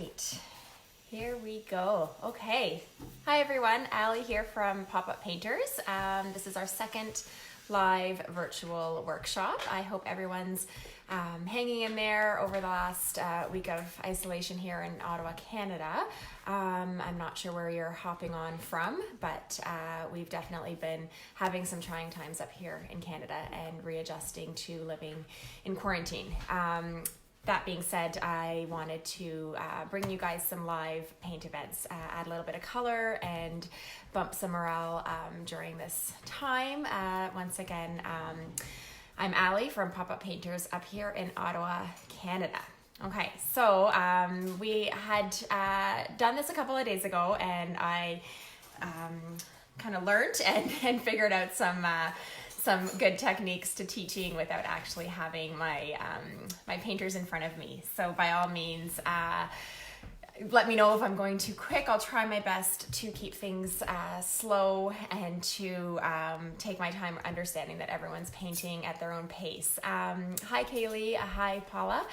right, here we go. Okay, hi everyone, Allie here from Pop-Up Painters. This is our second live virtual workshop. I hope everyone's hanging in there over the last week of isolation here in Ottawa, Canada. I'm not sure where you're hopping on from, but we've definitely been having some trying times up here in Canada and readjusting to living in quarantine. That being said, I wanted to bring you guys some live paint events, add a little bit of color and bump some morale during this time. Once again, I'm Allie from Pop-Up Painters up here in Ottawa, Canada. Okay, so we had done this a couple of days ago, and I kind of learned and figured out some good techniques to teaching without actually having my my painters in front of me. So by all means, let me know if I'm going too quick. I'll try my best to keep things slow and to take my time understanding that everyone's painting at their own pace. Hi Kaylee, hi Paula.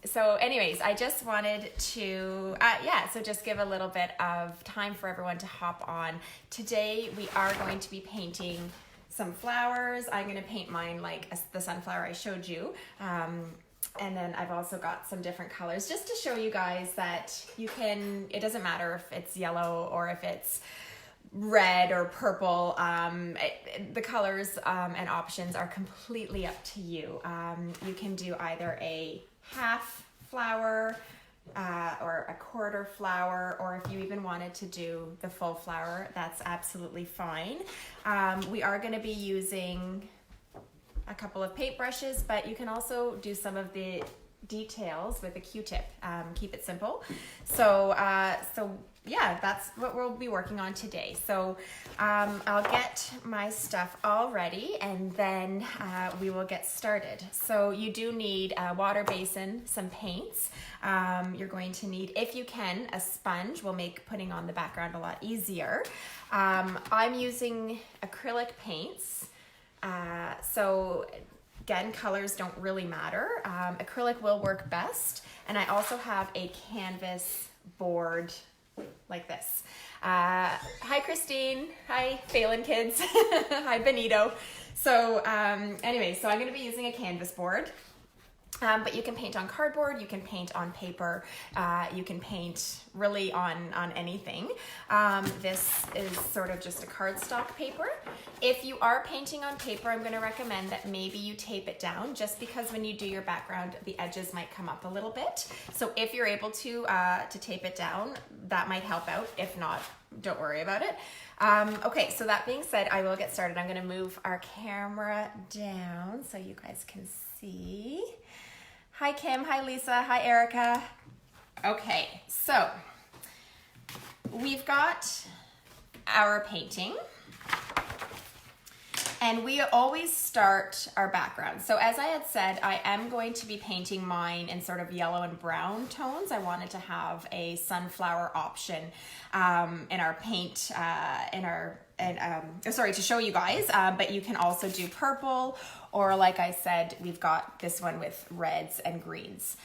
So anyways, I just wanted to, so just give a little bit of time for everyone to hop on. Today we are going to be painting some flowers. I'm going to paint mine like the sunflower I showed you. And then I've also got some different colors just to show you guys that you can, it doesn't matter if it's yellow or if it's red or purple. The colors and options are completely up to you. You can do either a half flower or a quarter flower, or if you even wanted to do the full flower, that's absolutely fine. We are going to be using a couple of paintbrushes, but you can also do some of the details with a Q-tip. Keep it simple. So yeah, that's what we'll be working on today. So I'll get my stuff all ready and then we will get started. So you do need a water basin, some paints. You're going to need, if you can, a sponge. Will make putting on the background a lot easier. I'm using acrylic paints. So again, colors don't really matter. Acrylic will work best. And I also have a canvas board like this. Hi Christine, hi Phelan kids, hi Benito. So anyway, so I'm going to be using a canvas board. But you can paint on cardboard, you can paint on paper, you can paint really on anything. This is sort of just a cardstock paper. If you are painting on paper, I'm going to recommend that maybe you tape it down, just because when you do your background, the edges might come up a little bit. So if you're able to tape it down, that might help out. If not, don't worry about it. Okay, so that being said, I will get started. I'm going to move our camera down so you guys can see. Hi Kim, hi Lisa, hi Erica. Okay, so we've got our painting and we always start our background. So as I had said, I am going to be painting mine in sort of yellow and brown tones. I wanted to have a sunflower option in our paint, to show you guys, but you can also do purple, or like I said, we've got this one with reds and greens.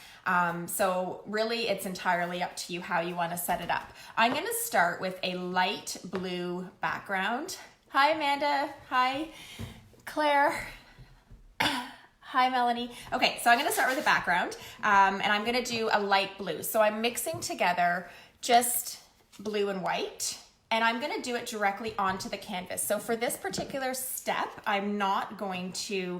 So really it's entirely up to you how you want to set it up. I'm going to start with a light blue background. Hi Amanda, hi Claire, hi Melanie. Okay, so I'm going to start with the background, and I'm going to do a light blue. So I'm mixing together just blue and white, and I'm going to do it directly onto the canvas. So for this particular step, I'm not going to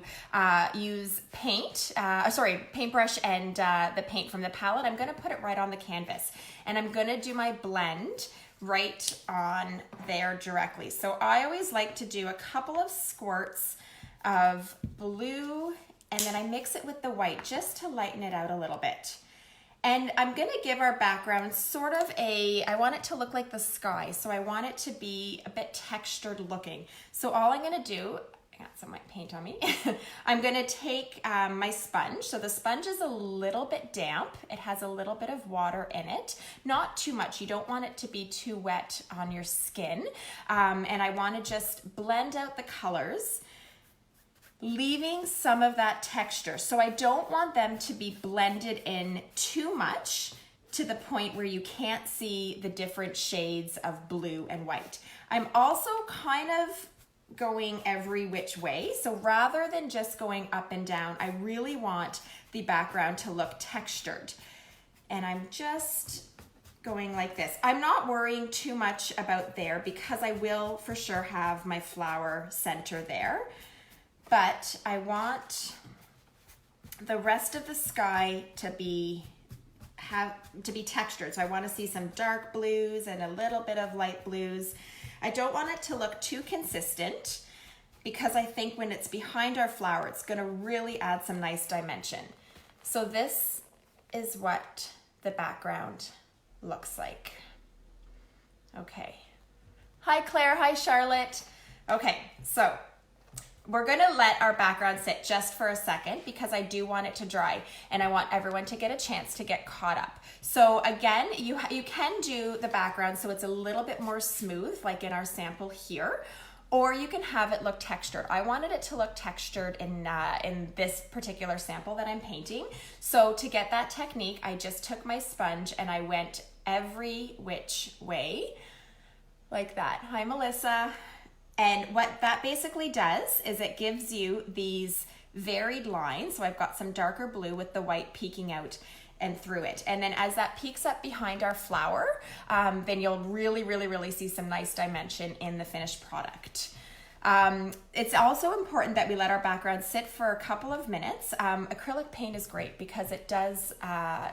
use paintbrush and the paint from the palette. I'm going to put it right on the canvas, and I'm going to do my blend right on there directly. So I always like to do a couple of squirts of blue, and then I mix it with the white just to lighten it out a little bit. And I'm going to give our background sort of I want it to look like the sky. So I want it to be a bit textured looking. So all I'm going to do, I got some white paint on me. I'm going to take my sponge. So the sponge is a little bit damp. It has a little bit of water in it. Not too much. You don't want it to be too wet on your skin. And I want to just blend out the colors. leaving some of that texture. So I don't want them to be blended in too much to the point where you can't see the different shades of blue and white. I'm also kind of going every which way. So rather than just going up and down, I really want the background to look textured. And I'm just going like this. I'm not worrying too much about there because I will for sure have my flower center there. But I want the rest of the sky to be textured. So I want to see some dark blues and a little bit of light blues. I don't want it to look too consistent because I think when it's behind our flower, it's going to really add some nice dimension. So this is what the background looks like. Okay. Hi, Claire. Hi, Charlotte. Okay, so we're gonna let our background sit just for a second because I do want it to dry and I want everyone to get a chance to get caught up. So again, you can do the background so it's a little bit more smooth, like in our sample here, or you can have it look textured. I wanted it to look textured in this particular sample that I'm painting. So to get that technique, I just took my sponge and I went every which way, like that. Hi, Melissa. And what that basically does is it gives you these varied lines. So I've got some darker blue with the white peeking out and through it. And then as that peeks up behind our flower, then you'll really see some nice dimension in the finished product. It's also important that we let our background sit for a couple of minutes. Acrylic paint is great because it does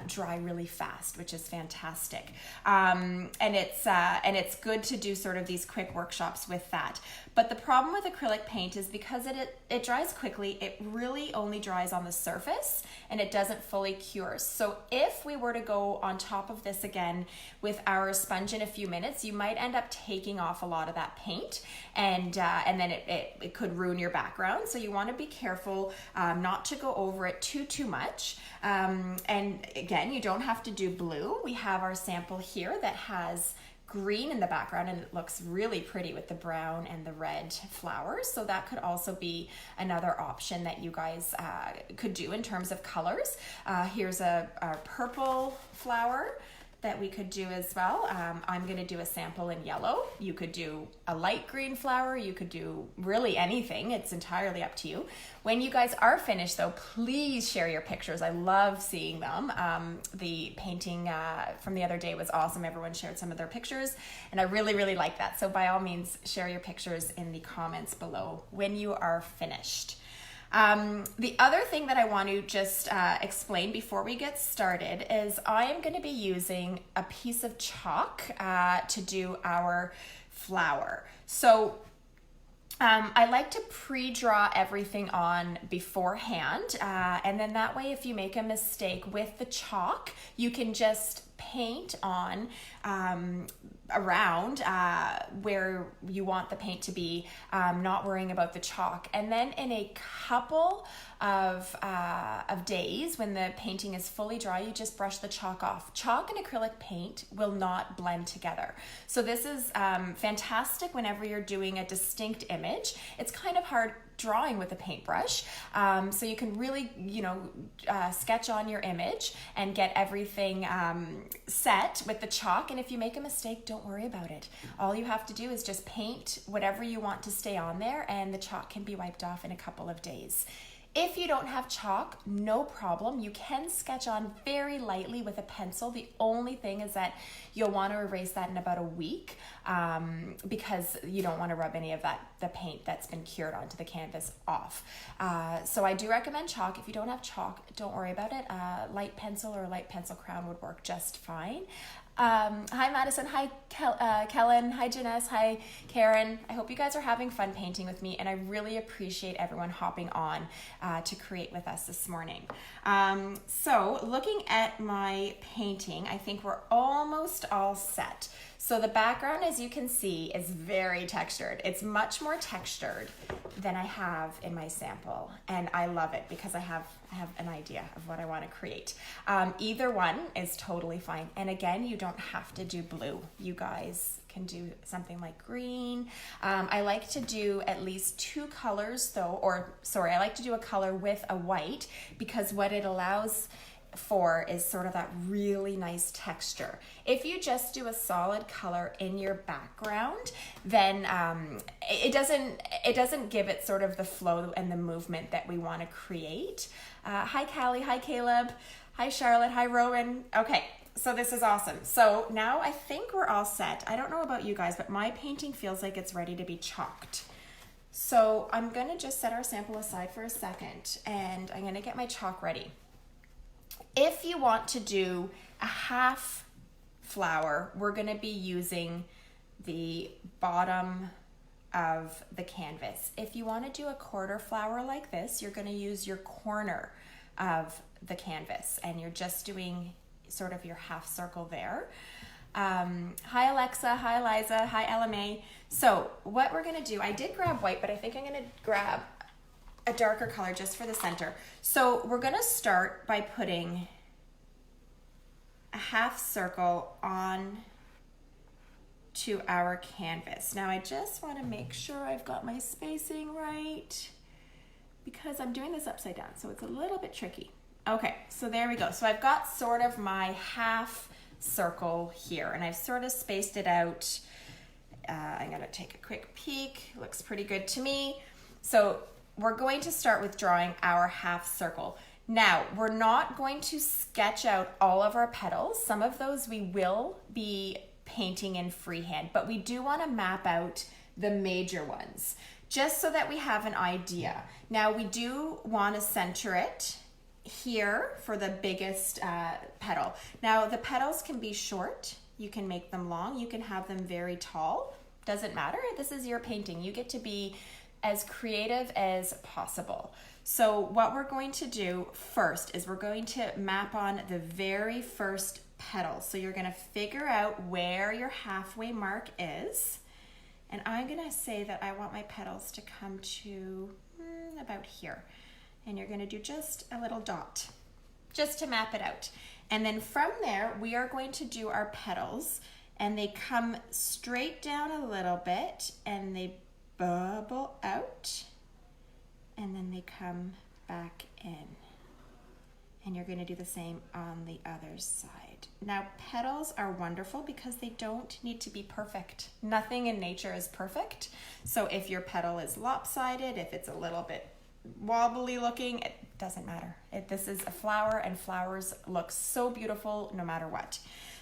dry really fast, which is fantastic. And it's good to do sort of these quick workshops with that. But the problem with acrylic paint is because it dries quickly, it really only dries on the surface and it doesn't fully cure. So if we were to go on top of this again with our sponge in a few minutes, you might end up taking off a lot of that paint and then it could ruin your background. So you want to be careful not to go over it too much. And again, you don't have to do blue. We have our sample here that has green in the background and it looks really pretty with the brown and the red flowers. So that could also be another option that you guys could do in terms of colors. Here's a purple flower that we could do as well. I'm gonna do a sample in yellow. You could do a light green flower. You could do really anything. It's entirely up to you. When you guys are finished though, please share your pictures. I love seeing them. The painting from the other day was awesome. Everyone shared some of their pictures and I really like that. So by all means, share your pictures in the comments below when you are finished. The other thing that I want to just explain before we get started is I am going to be using a piece of chalk to do our flower. So I like to pre-draw everything on beforehand, and then that way if you make a mistake with the chalk, you can just paint on around where you want the paint to be, not worrying about the chalk. And then in a couple of days, when the painting is fully dry, you just brush the chalk off. Chalk and acrylic paint will not blend together. So this is fantastic whenever you're doing a distinct image. It's kind of hard drawing with a paintbrush. So you can really, sketch on your image and get everything set with the chalk. And if you make a mistake, don't worry about it. All you have to do is just paint whatever you want to stay on there and the chalk can be wiped off in a couple of days. If you don't have chalk, no problem. You can sketch on very lightly with a pencil. The only thing is that you'll want to erase that in about a week because you don't want to rub any of the paint that's been cured onto the canvas off. So I do recommend chalk. If you don't have chalk, don't worry about it. Light pencil or light pencil crayon would work just fine. Hi Madison, hi Kellen, hi Janess, hi Karen. I hope you guys are having fun painting with me and I really appreciate everyone hopping on to create with us this morning. So looking at my painting, I think we're almost all set. So the background, as you can see, is very textured. It's much more textured than I have in my sample, and I love it because I have an idea of what I want to create. Either one is totally fine, and again, you don't have to do blue. You guys can do something like green. I like to do at least 2 colors though, I like to do a color with a white, because what it allows for is sort of that really nice texture. If you just do a solid color in your background, then it doesn't give it sort of the flow and the movement that we want to create. Hi Callie, hi Caleb, hi Charlotte, hi Rowan. Okay, so this is awesome. So now I think we're all set. I don't know about you guys, but my painting feels like it's ready to be chalked. So I'm gonna just set our sample aside for a second, and I'm gonna get my chalk ready. If you want to do a half flower, we're going to be using the bottom of the canvas. If you want to do a quarter flower like this, you're going to use your corner of the canvas, and you're just doing sort of your half circle there. Hi Alexa, hi Eliza, hi LMA. So what we're going to do, I did grab white, but I think I'm going to grab a darker color just for the center. So we're going to start by putting a half circle on to our canvas. Now I just want to make sure I've got my spacing right, because I'm doing this upside down, so it's a little bit tricky. Okay, so there we go. So I've got sort of my half circle here, and I've sort of spaced it out. I'm going to take a quick peek. Looks pretty good to me. So we're going to start with drawing our half circle. Now, we're not going to sketch out all of our petals. Some of those we will be painting in freehand, but we do want to map out the major ones, just so that we have an idea. Now, we do want to center it here for the biggest petal. Now, the petals can be short. You can make them long. You can have them very tall. Doesn't matter. This is your painting. You get to be as creative as possible. So what we're going to do first is we're going to map on the very first petal. So you're going to figure out where your halfway mark is. And I'm going to say that I want my petals to come to about here. And you're going to do just a little dot, just to map it out. And then from there, we are going to do our petals, and they come straight down a little bit, and they bubble out, and then they come back in. And you're going to do the same on the other side. Now, petals are wonderful because they don't need to be perfect. Nothing in nature is perfect. So if your petal is lopsided, if it's a little bit wobbly looking, it doesn't matter. This is a flower, and flowers look so beautiful no matter what.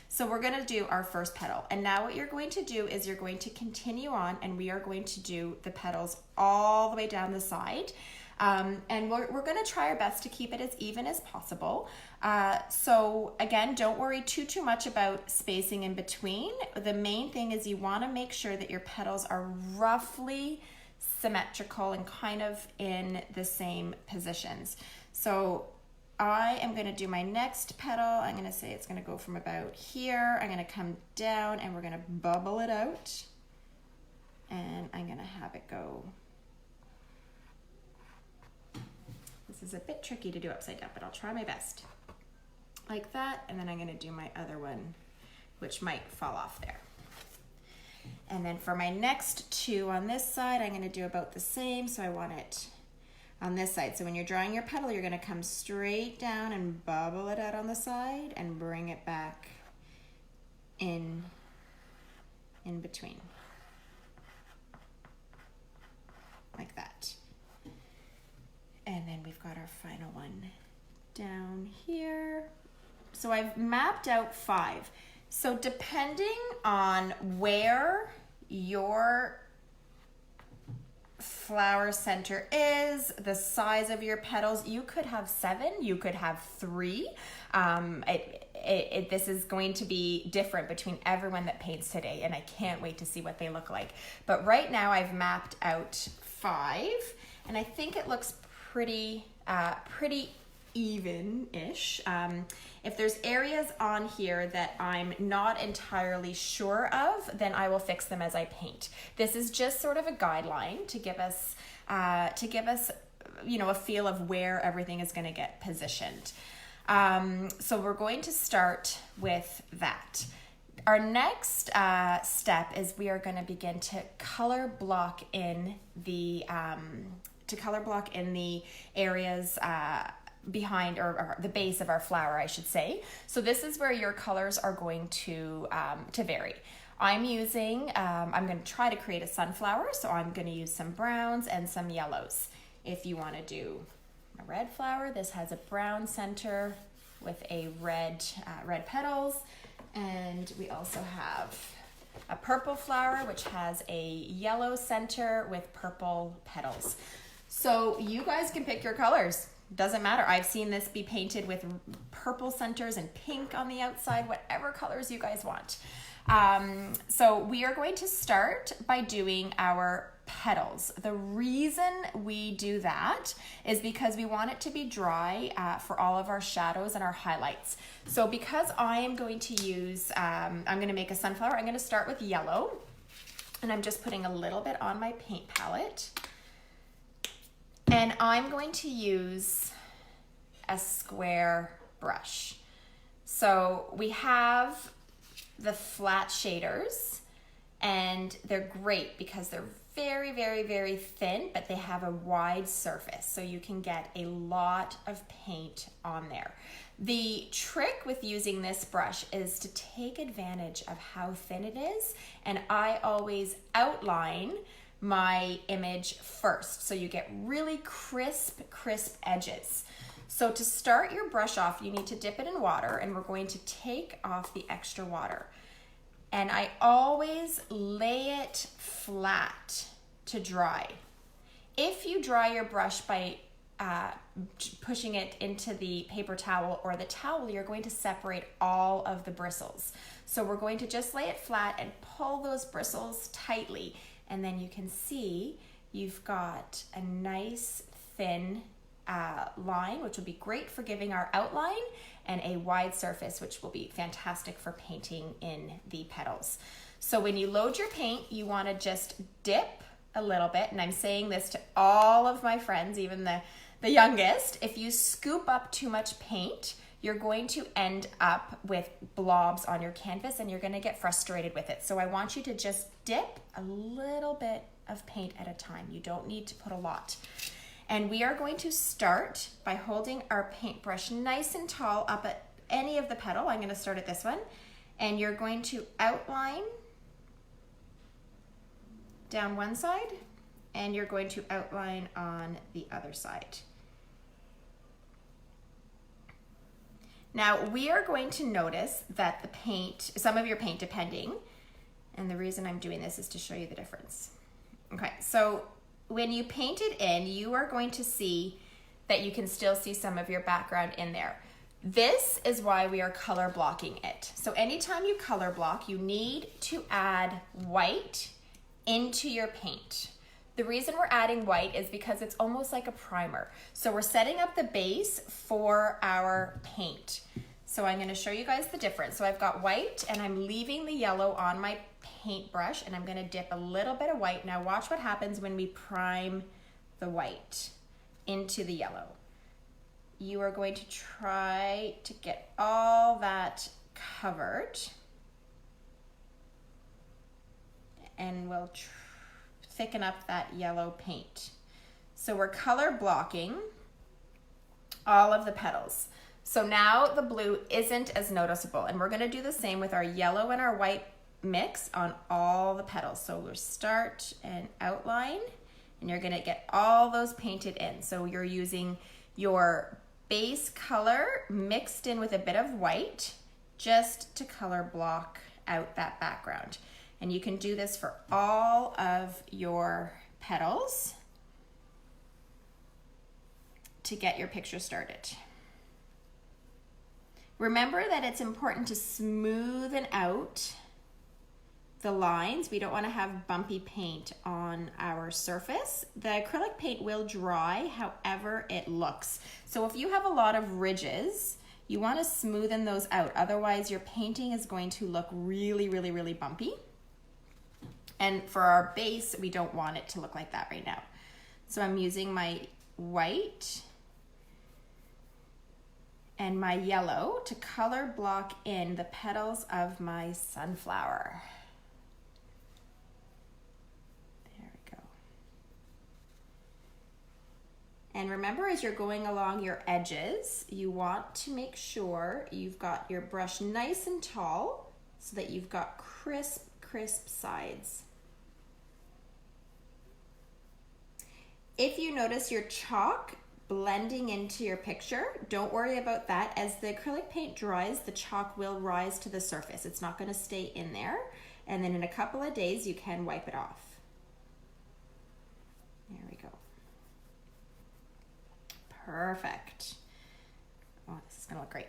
So we're going to do our first petal. And now what you're going to do is you're going to continue on, and we are going to do the petals all the way down the side. And we're going to try our best to keep it as even as possible. So again, don't worry too much about spacing in between. The main thing is you want to make sure that your petals are roughly symmetrical and kind of in the same positions. So I am going to do my next petal. I'm going to say it's going to go from about here. I'm going to come down, and we're going to bubble it out. And I'm going to have it go. This is a bit tricky to do upside down, but I'll try my best. Like that, and then I'm going to do my other one, which might fall off there. And then for my next two on this side, I'm going to do about the same. So I want it on this side. So when you're drawing your petal, you're going to come straight down and bubble it out on the side and bring it back in between. Like that. And then we've got our final one down here. So I've mapped out 5. So depending on where your flower center is, the size of your petals, you could have 7, you could have 3. This is going to be different between everyone that paints today, and I can't wait to see what they look like. But right now I've mapped out 5, and I think it looks pretty even-ish. If there's areas on here that I'm not entirely sure of, then I will fix them as I paint. This is just sort of a guideline to give us, you know, a feel of where everything is going to get positioned. So we're going to start with that. Our next step is we are going to begin to color block in the areas behind or the base of our flower, I should say. So this is where your colors are going to vary. I'm using, I'm going to try to create a sunflower, so I'm going to use some browns and some yellows. If you want to do a red flower, this has a brown center with a red petals, and we also have a purple flower which has a yellow center with purple petals. So you guys can pick your colors. Doesn't matter. I've seen this be painted with purple centers and pink on the outside, whatever colors you guys want. So we are going to start by doing our petals. The reason we do that is because we want it to be dry for all of our shadows and our highlights. So because I am going to use, I'm going to make a sunflower, I'm going to start with yellow, and I'm just putting a little bit on my paint palette. And I'm going to use a square brush. So we have the flat shaders, and they're great because they're very, very, very thin, but they have a wide surface, so you can get a lot of paint on there. The trick with using this brush is to take advantage of how thin it is, and I always outline my image first, so you get really crisp edges. So to start your brush off, you need to dip it in water, and we're going to take off the extra water. And I always lay it flat to dry. If you dry your brush by pushing it into the paper towel or the towel, you're going to separate all of the bristles. So we're going to just lay it flat and pull those bristles tightly. And then you can see you've got a nice thin line, which will be great for giving our outline, and a wide surface, which will be fantastic for painting in the petals. So when you load your paint, you want to just dip a little bit, and I'm saying this to all of my friends, even the youngest. If you scoop up too much paint, you're going to end up with blobs on your canvas, and you're going to get frustrated with it. So I want you to just dip a little bit of paint at a time. You don't need to put a lot. And we are going to start by holding our paintbrush nice and tall up at any of the petal. I'm going to start at this one. And you're going to outline down one side, and you're going to outline on the other side. Now we are going to notice that the paint, some of your paint depending, and the reason I'm doing this is to show you the difference. Okay, so when you paint it in, you are going to see that you can still see some of your background in there. This is why we are color blocking it. So anytime you color block, you need to add white into your paint. The reason we're adding white is because it's almost like a primer. So we're setting up the base for our paint. So I'm going to show you guys the difference. So I've got white, and I'm leaving the yellow on my paintbrush, and I'm going to dip a little bit of white. Now watch what happens when we prime the white into the yellow. You are going to try to get all that covered, and we'll thicken up that yellow paint. So we're color blocking all of the petals. So now the blue isn't as noticeable, and we're going to do the same with our yellow and our white mix on all the petals. So we'll start and outline, and you're going to get all those painted in. So you're using your base color mixed in with a bit of white just to color block out that background. And you can do this for all of your petals to get your picture started. Remember that it's important to smoothen out the lines. We don't want to have bumpy paint on our surface. The acrylic paint will dry however it looks. So if you have a lot of ridges, you want to smoothen those out. Otherwise your painting is going to look really, really, really bumpy. And for our base, we don't want it to look like that right now. So I'm using my white and my yellow to color block in the petals of my sunflower. There we go. And remember, as you're going along your edges, you want to make sure you've got your brush nice and tall so that you've got crisp sides. If you notice your chalk blending into your picture, don't worry about that. As the acrylic paint dries, the chalk will rise to the surface. It's not going to stay in there. And then in a couple of days, you can wipe it off. There we go. Perfect. Oh, this is going to look great.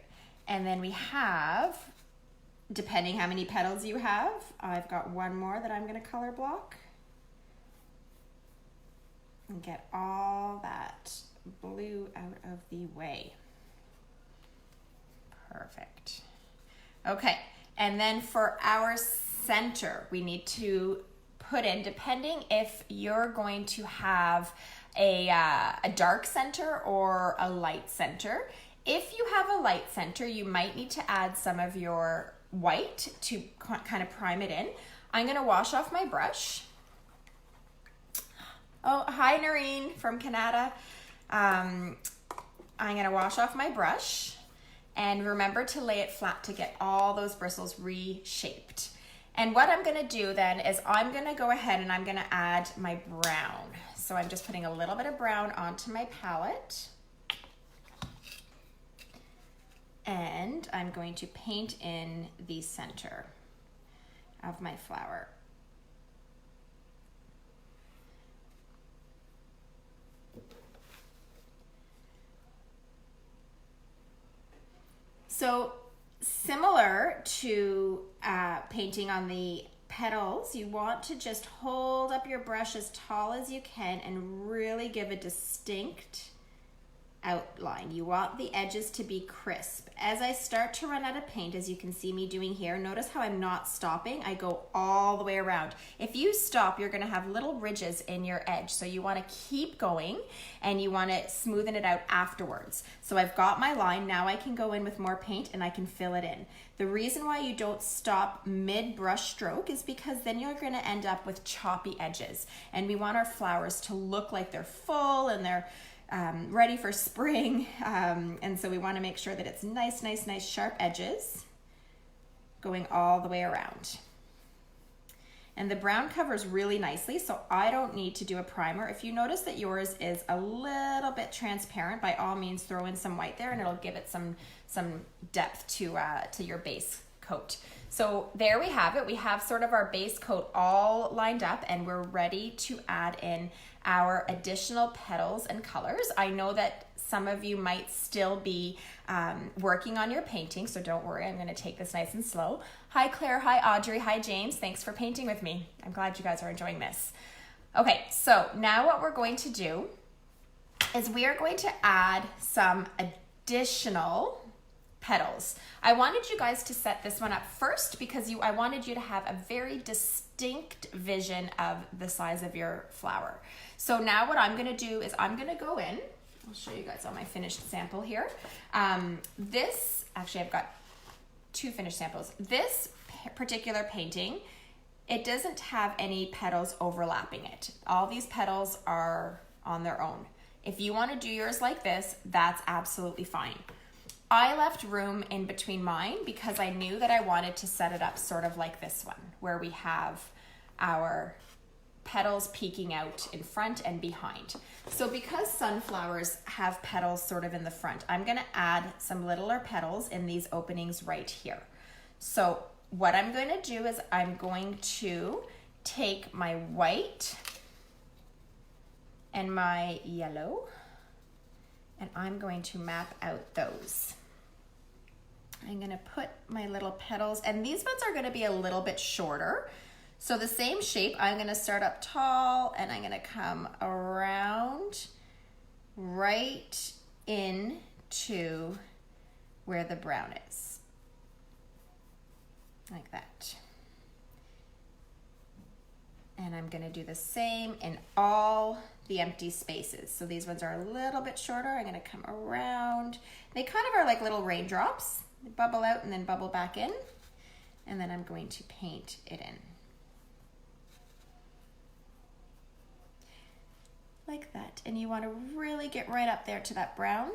And then we have, depending how many petals you have, I've got one more that I'm going to color block. And get all that blue out of the way. Perfect. Okay, and then for our center, we need to put in, depending if you're going to have a dark center or a light center. If you have a light center, you might need to add some of your white to kind of prime it in. I'm gonna wash off my brush. Oh, hi Noreen from Canada. I'm gonna wash off my brush and remember to lay it flat to get all those bristles reshaped. And what I'm gonna do then is I'm gonna go ahead and I'm gonna add my brown. So I'm just putting a little bit of brown onto my palette. And I'm going to paint in the center of my flower. So similar to painting on the petals, you want to just hold up your brush as tall as you can and really give a distinct outline. You want the edges to be crisp. As I start to run out of paint, as you can see me doing here, notice how I'm not stopping. I go all the way around. If you stop, you're going to have little ridges in your edge. So you want to keep going and you want to smoothen it out afterwards. So I've got my line. Now I can go in with more paint and I can fill it in. The reason why you don't stop mid brush stroke is because then you're going to end up with choppy edges. And we want our flowers to look like they're full and they're ready for spring, and so we want to make sure that it's nice sharp edges going all the way around. And the brown covers really nicely, so I don't need to do a primer. If you notice that yours is a little bit transparent, by all means throw in some white there and it'll give it some depth to your base coat. So there we have it. We have sort of our base coat all lined up and we're ready to add in our additional petals and colors. I know that some of you might still be working on your painting, so don't worry, I'm gonna take this nice and slow. Hi Claire, hi Audrey, hi James, thanks for painting with me. I'm glad you guys are enjoying this. Okay, so now what we're going to do is we are going to add some additional petals. I wanted you guys to set this one up first because I wanted you to have a very distinct vision of the size of your flower. So now what I'm going to do is I'm going to go in. I'll show you guys on my finished sample here. Actually I've got two finished samples. This particular painting, it doesn't have any petals overlapping it. All these petals are on their own. If you want to do yours like this, that's absolutely fine. I left room in between mine because I knew that I wanted to set it up sort of like this one, where we have our petals peeking out in front and behind. So because sunflowers have petals sort of in the front, I'm going to add some littler petals in these openings right here. So what I'm going to do is I'm going to take my white and my yellow and I'm going to map out those. I'm going to put my little petals, and these ones are going to be a little bit shorter. So the same shape, I'm gonna start up tall and I'm gonna come around right into where the brown is, like that. And I'm gonna do the same in all the empty spaces. So these ones are a little bit shorter. I'm gonna come around. They kind of are like little raindrops. They bubble out and then bubble back in. And then I'm going to paint it in. Like that. And you wanna really get right up there to that brown.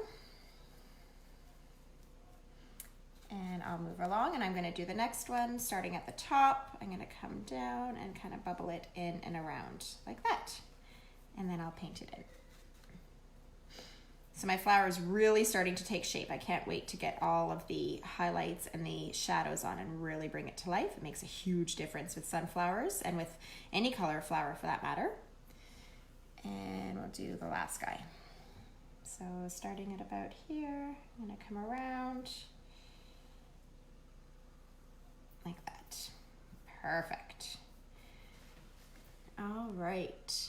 And I'll move along and I'm gonna do the next one starting at the top. I'm gonna come down and kind of bubble it in and around like that. And then I'll paint it in. So my flower is really starting to take shape. I can't wait to get all of the highlights and the shadows on and really bring it to life. It makes a huge difference with sunflowers and with any color flower for that matter. And we'll do the last guy. So starting at about here, I'm gonna come around like that. Perfect. All right.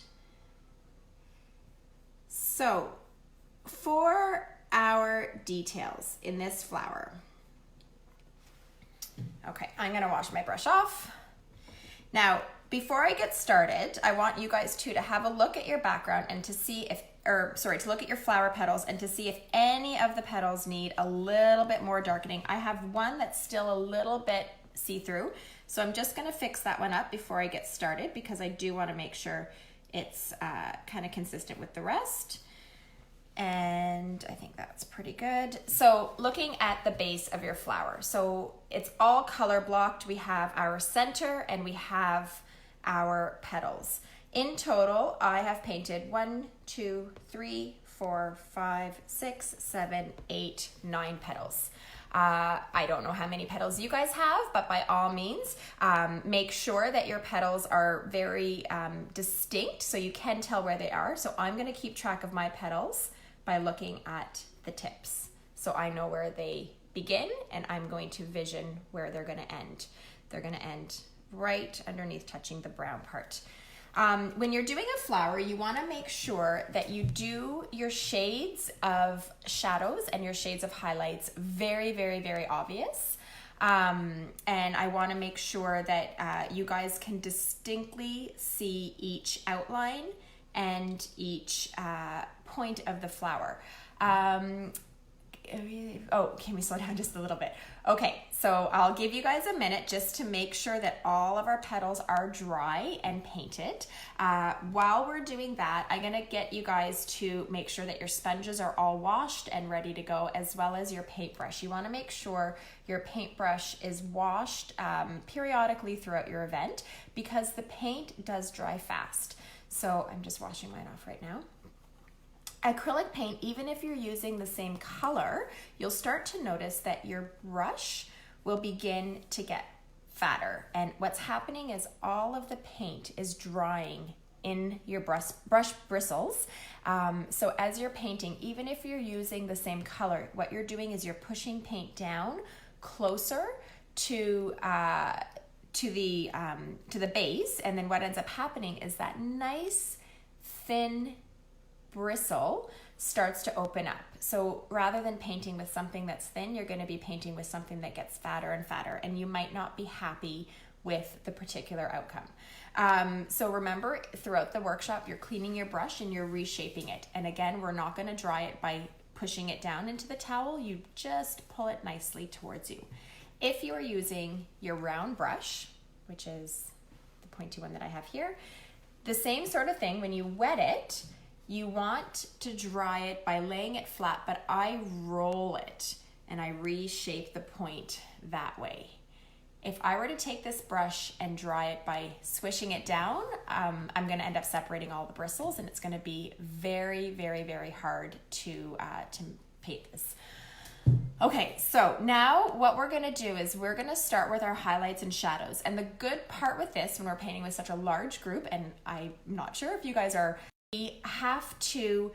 So for our details in this flower, okay, I'm gonna wash my brush off. Now, before I get started, I want you guys to have a look at your background and to see if, to look at your flower petals and to see if any of the petals need a little bit more darkening. I have one that's still a little bit see-through, so I'm just gonna fix that one up before I get started because I do wanna make sure it's kind of consistent with the rest. And I think that's pretty good. So looking at the base of your flower, so it's all color blocked. We have our center and we have our petals. In total, I have painted 1, 2, 3, 4, 5, 6, 7, 8, 9 petals. I don't know how many petals you guys have, but by all means, make sure that your petals are very distinct so you can tell where they are. So I'm gonna keep track of my petals by looking at the tips. So I know where they begin and I'm going to vision where they're gonna end. They're gonna end right underneath touching the brown part. When you're doing a flower, you wanna make sure that you do your shades of shadows and your shades of highlights very, very, very obvious. And I wanna make sure that you guys can distinctly see each outline and each point of the flower. Oh, can we slow down just a little bit? Okay, so I'll give you guys a minute just to make sure that all of our petals are dry and painted. While we're doing that, I'm gonna get you guys to make sure that your sponges are all washed and ready to go, as well as your paintbrush. You wanna make sure your paintbrush is washed periodically throughout your event because the paint does dry fast. So I'm just washing mine off right now. Acrylic paint, even if you're using the same color, you'll start to notice that your brush will begin to get fatter. And what's happening is all of the paint is drying in your brush bristles. So as you're painting, even if you're using the same color, what you're doing is you're pushing paint down closer to the base, and then what ends up happening is that nice thin bristle starts to open up. So rather than painting with something that's thin, you're going to be painting with something that gets fatter and fatter, and you might not be happy with the particular outcome. So remember, throughout the workshop, you're cleaning your brush and you're reshaping it. And again, we're not going to dry it by pushing it down into the towel. You just pull it nicely towards you. If you're using your round brush, which is the pointy one that I have here, the same sort of thing, when you wet it, you want to dry it by laying it flat, but I roll it and I reshape the point that way. If I were to take this brush and dry it by swishing it down, I'm going to end up separating all the bristles, and it's going to be very, very, very hard to paint this. Okay, so now what we're gonna do is we're gonna start with our highlights and shadows. And the good part with this, when we're painting with such a large group, and I'm not sure if you guys are we have to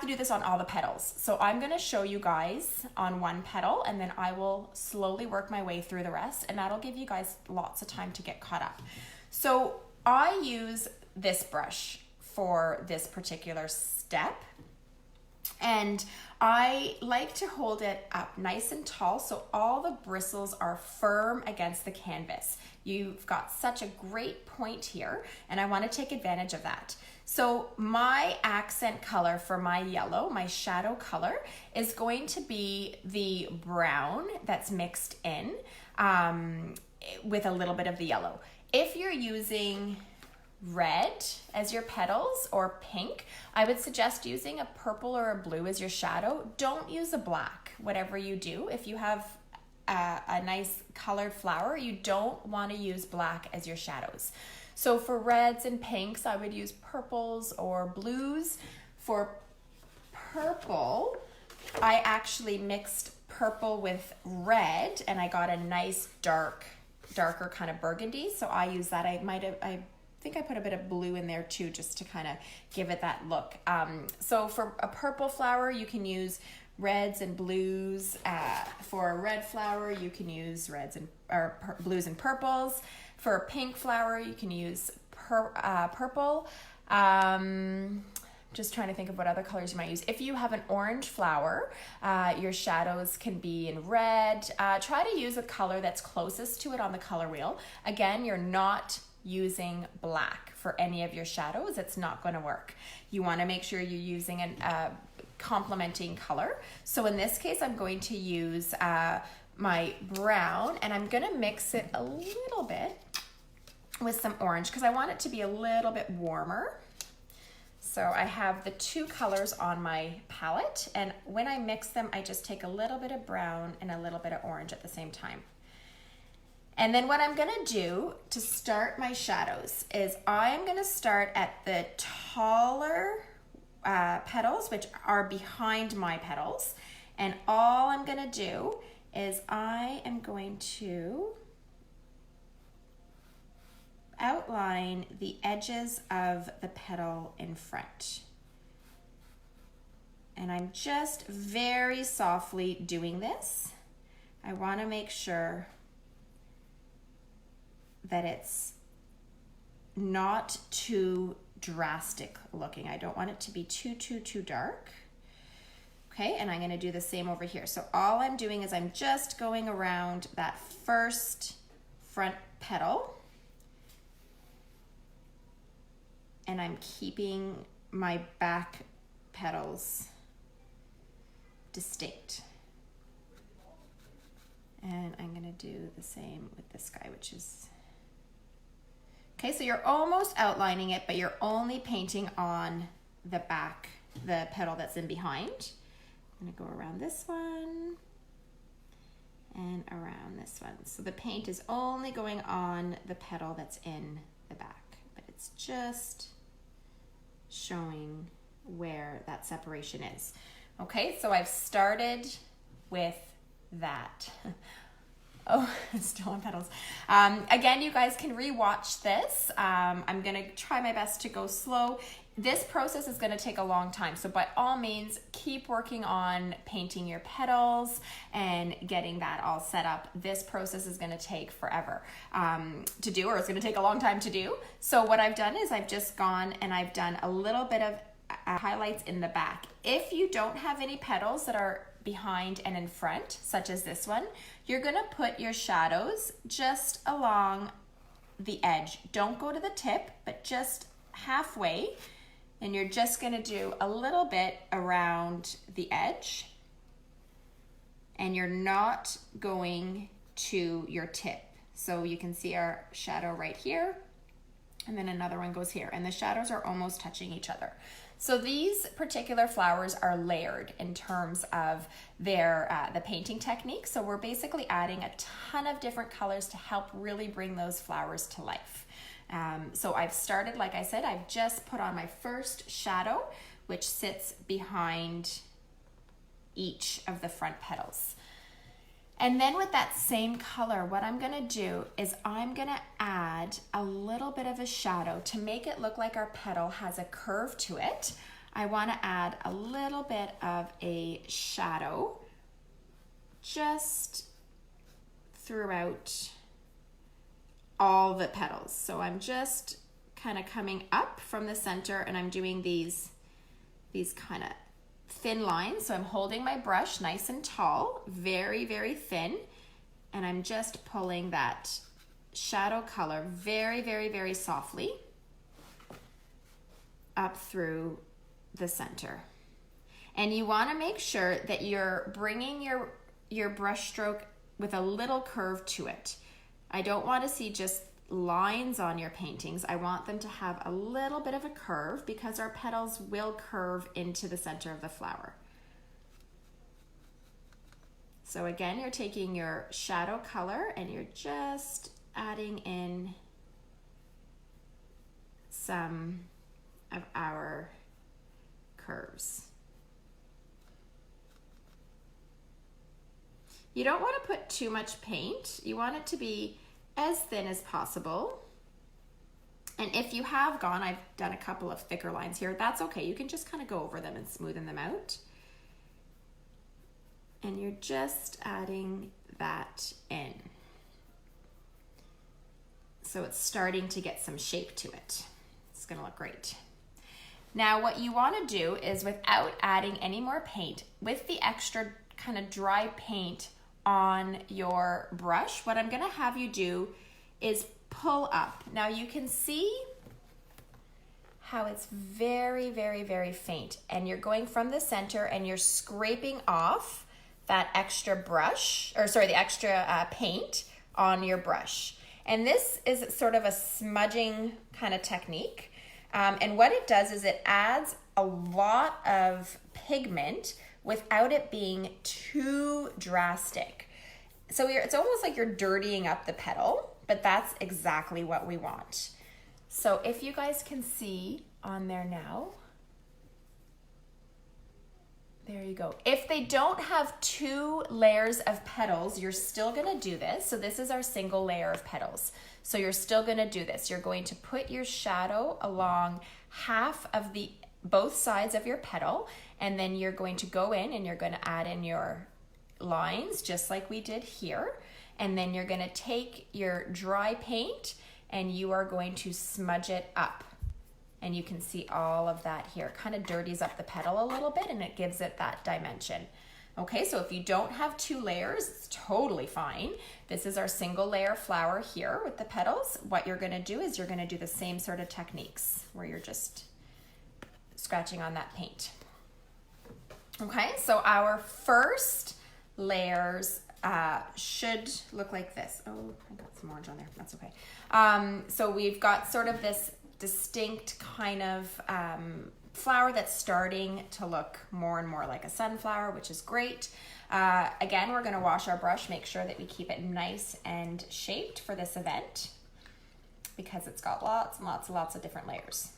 do this on all the petals. So I'm going to show you guys on one petal, and then I will slowly work my way through the rest, and that'll give you guys lots of time to get caught up. So I use this brush for this particular step, and I like to hold it up nice and tall so all the bristles are firm against the canvas. You've got such a great point here, and I want to take advantage of that. So my accent color for my yellow, my shadow color, is going to be the brown that's mixed in with a little bit of the yellow. If you're using red as your petals or pink, I would suggest using a purple or a blue as your shadow. Don't use a black, whatever you do. If you have a nice colored flower, you don't want to use black as your shadows. So for reds and pinks, I would use purples or blues. For purple, I actually mixed purple with red, and I got a nice darker kind of burgundy. So I use that. I think I put a bit of blue in there too, just to kind of give it that look. So for a purple flower, you can use reds and blues. For a red flower, you can use blues and purples. For a pink flower, you can use purple. Just trying to think of what other colors you might use. If you have an orange flower, your shadows can be in red. Try to use a color that's closest to it on the color wheel. Again, you're not using black for any of your shadows. It's not going to work. You want to make sure you're using a complementing color. So in this case, I'm going to use my brown, and I'm going to mix it a little bit with some orange because I want it to be a little bit warmer. So I have the two colors on my palette, and when I mix them, I just take a little bit of brown and a little bit of orange at the same time. And then what I'm gonna do to start my shadows is I'm gonna start at the taller petals, which are behind my petals. And all I'm gonna do is I am going to outline the edges of the petal in front. And I'm just very softly doing this. I wanna make sure that it's not too drastic looking. I don't want it to be too dark. Okay, and I'm gonna do the same over here. So all I'm doing is I'm just going around that first front petal, and I'm keeping my back petals distinct. And I'm gonna do the same with this guy, which is okay. So you're almost outlining it, but you're only painting on the back, the petal that's in behind. I'm gonna go around this one and around this one. So the paint is only going on the petal that's in the back, but it's just showing where that separation is. Okay, so I've started with that. Oh, it's still on petals. Again, you guys can re-watch this. I'm gonna try my best to go slow. This process is gonna take a long time, so by all means, keep working on painting your petals and getting that all set up. This process is gonna take forever to do, or it's gonna take a long time to do. So what I've done is I've just gone and I've done a little bit of highlights in the back. If you don't have any petals that are behind and in front, such as this one, you're gonna put your shadows just along the edge. Don't go to the tip, but just halfway, and you're just gonna do a little bit around the edge, and you're not going to your tip. So you can see our shadow right here, and then another one goes here, and the shadows are almost touching each other. So these particular flowers are layered in terms of their the painting technique. So we're basically adding a ton of different colors to help really bring those flowers to life. So I've started, like I said, I've just put on my first shadow, which sits behind each of the front petals. And then with that same color, what I'm gonna do is I'm gonna add a little bit of a shadow to make it look like our petal has a curve to it. I wanna add a little bit of a shadow just throughout all the petals. So I'm just kind of coming up from the center and I'm doing these kind of thin lines. So I'm holding my brush nice and tall, very, very thin, and I'm just pulling that shadow color very, very, very softly up through the center. And you want to make sure that you're bringing your brush stroke with a little curve to it. I don't want to see just lines on your paintings. I want them to have a little bit of a curve because our petals will curve into the center of the flower. So again, you're taking your shadow color and you're just adding in some of our curves. You don't want to put too much paint. You want it to be as thin as possible. And if you have gone, I've done a couple of thicker lines here, that's okay. You can just kind of go over them and smoothen them out. And you're just adding that in. So it's starting to get some shape to it. It's gonna look great. Now what you wanna do is, without adding any more paint, with the extra kind of dry paint on your brush, what I'm gonna have you do is pull up. Now you can see how it's very, very, very faint, and you're going from the center and you're scraping off that extra brush, or sorry, the extra paint on your brush. And this is sort of a smudging kind of technique. And what it does is it adds a lot of pigment without it being too drastic. So it's almost like you're dirtying up the petal, but that's exactly what we want. So if you guys can see on there now, there you go. If they don't have 2 layers of petals, you're still gonna do this. So this is our single layer of petals. So you're still gonna do this. You're going to put your shadow along half of both sides of your petal, and then you're going to go in and you're gonna add in your lines just like we did here. And then you're gonna take your dry paint and you are going to smudge it up. And you can see all of that here. It kind of dirties up the petal a little bit and it gives it that dimension. Okay, so if you don't have 2 layers, it's totally fine. This is our single layer flower here with the petals. What you're gonna do is you're gonna do the same sort of techniques where you're just scratching on that paint. Okay, so our first layers should look like this. Oh, I got some orange on there, that's okay. So we've got sort of this distinct kind of flower that's starting to look more and more like a sunflower, which is great. Again, we're gonna wash our brush, make sure that we keep it nice and shaped for this event because it's got lots and lots and lots of different layers.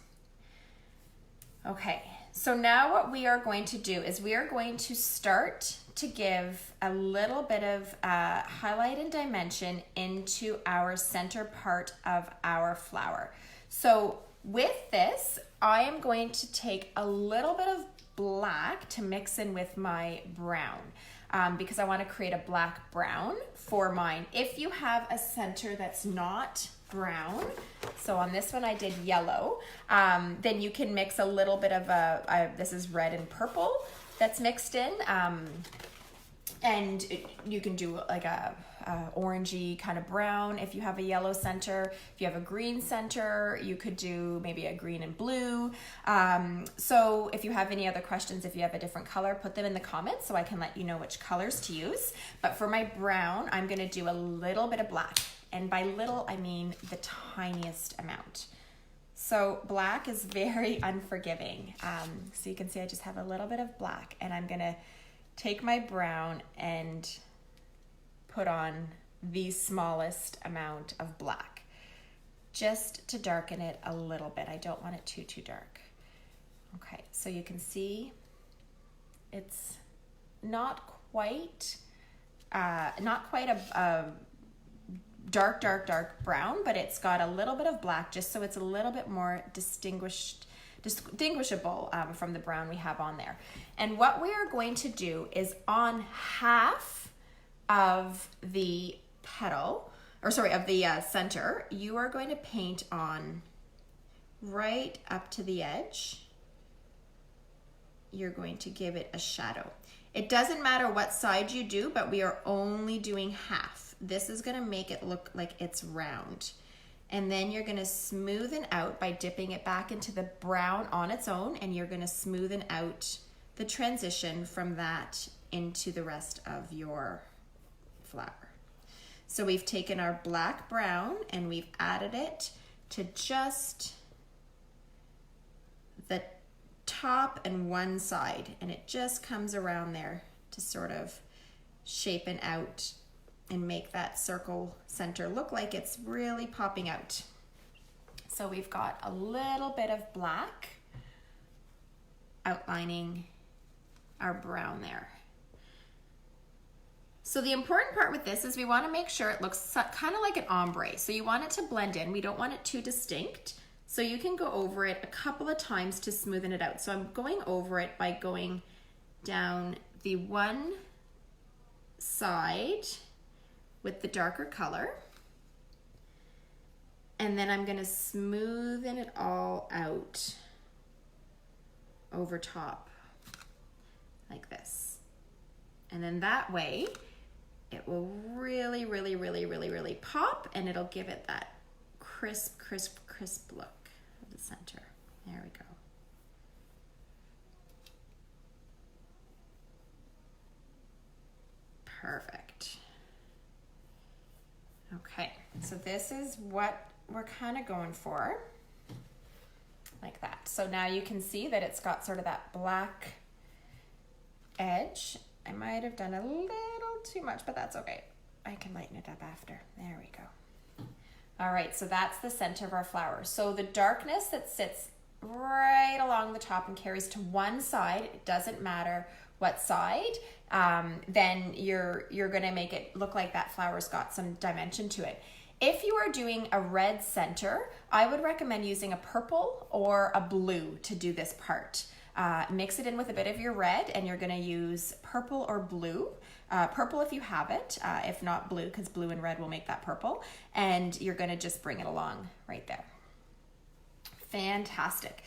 Okay, so now what we are going to do is we are going to start to give a little bit of highlight and dimension into our center part of our flower. So with this, I am going to take a little bit of black to mix in with my brown because I want to create a black brown for mine. If you have a center that's not brown, so on this one I did yellow, then you can mix a little bit of this is red and purple that's mixed in, and you can do like a orangey kind of brown if you have a yellow center. If you have a green center, you could do maybe a green and blue. So if you have any other questions, if you have a different color, put them in the comments so I can let you know which colors to use. But for my brown, I'm gonna do a little bit of black. And by little, I mean the tiniest amount. So black is very unforgiving. So you can see I just have a little bit of black, and I'm gonna take my brown and put on the smallest amount of black just to darken it a little bit. I don't want it too dark. Okay, so you can see it's not quite not quite a dark brown, but it's got a little bit of black just so it's a little bit more distinguishable from the brown we have on there. And what we are going to do is on half of the petal, or sorry, of the center, you are going to paint on right up to the edge. You're going to give it a shadow. It doesn't matter what side you do, but we are only doing half. This is going to make it look like it's round. And then you're going to smoothen out by dipping it back into the brown on its own, and you're going to smoothen out the transition from that into the rest of your flower. So we've taken our black brown and we've added it to just the top and one side, and it just comes around there to sort of shapen out and make that circle center look like it's really popping out. So we've got a little bit of black outlining our brown there. So the important part with this is we want to make sure it looks kind of like an ombre. So you want it to blend in. We don't want it too distinct. So you can go over it a couple of times to smoothen it out. So I'm going over it by going down the one side with the darker color. And then I'm going to smoothen it all out over top like this. And then that way it will really pop, and it'll give it that crisp look of the center. There we go. Perfect. Okay, so this is what we're kind of going for, like that. So now you can see that it's got sort of that black edge. I might have done a little too much, but that's okay. I can lighten it up after. There we go. All right, so that's the center of our flower. So the darkness that sits right along the top and carries to one side, it doesn't matter what side, then you're gonna make it look like that flower's got some dimension to it. If you are doing a red center, I would recommend using a purple or a blue to do this part. Mix it in with a bit of your red, and you're gonna use purple or blue. Purple if you have it, if not blue, because blue and red will make that purple. And you're gonna just bring it along right there. Fantastic.